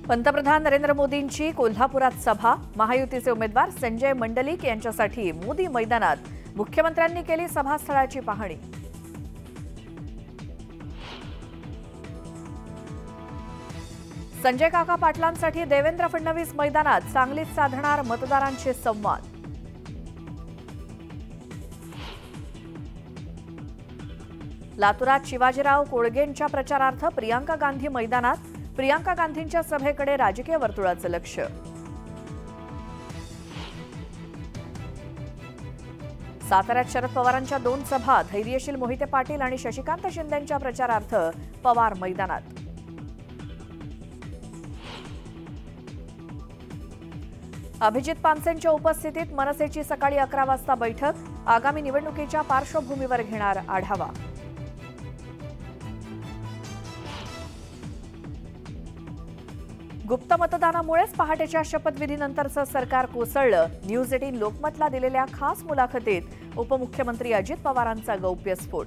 पंतप्रधान नरेंद्र मोदींची कोल्हापुरात सभा, महायुतीचे उमेदवार संजय मंडलिक यांच्यासाठी मोदी मैदानात मुख्यमंत्र्यांनी केली सभास्थळाची पाहणी। संजय काका पाटलांसाठी देवेंद्र फडणवीस मैदानात, सांगलीत साधणार मतदारांचे संवाद। लातूरात शिवाजीराव कोळगेंच्या प्रचारार्थ प्रियांका गांधी मैदानात, प्रियांका गांधींच्या सभेकडे राजकीय वर्तुळाचं लक्ष। साताऱ्यात शरद पवारांच्या 2 सभा, धैर्यशील मोहिते पाटील आणि शशिकांत शिंदेंच्या प्रचारार्थ पवार मैदानात। अभिजित पानसेंच्या उपस्थितीत मनसेची सकाळी 11 वाजता बैठक, आगामी निवडणुकीच्या पार्श्वभूमीवर घेणार आढावा। गुप्त मतदानामुळेच पहाटेच्या शपथविधीनंतरचं सरकार कोसळलं, न्यूज 18 लोकमतला दिलेल्या खास मुलाखतीत उपमुख्यमंत्री अजित पवारांचा गौप्यस्फोट।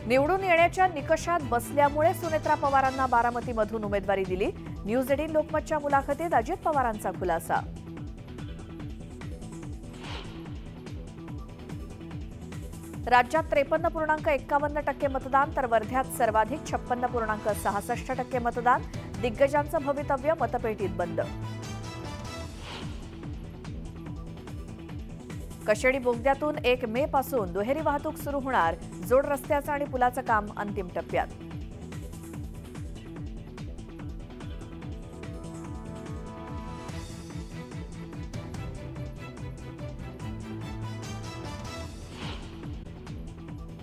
निवडून येण्याच्या निकषात बसल्यामुळे सुनेत्रा पवारांना बारामतीमधून उमेदवारी दिली, न्यूज 18 लोकमतच्या मुलाखतीत अजित पवारांचा खुलासा। राज्यात 53.51% मतदान, तर वर्ध्यात सर्वाधिक 56.66% मतदान, दिग्गजांचं भवितव्य मतपेटीत बंद। कशेडी बोगद्यातून 1 मे पासून दुहेरी वाहतूक सुरू होणार, जोड रस्त्याचं आणि पुलाचं काम अंतिम टप्प्यात।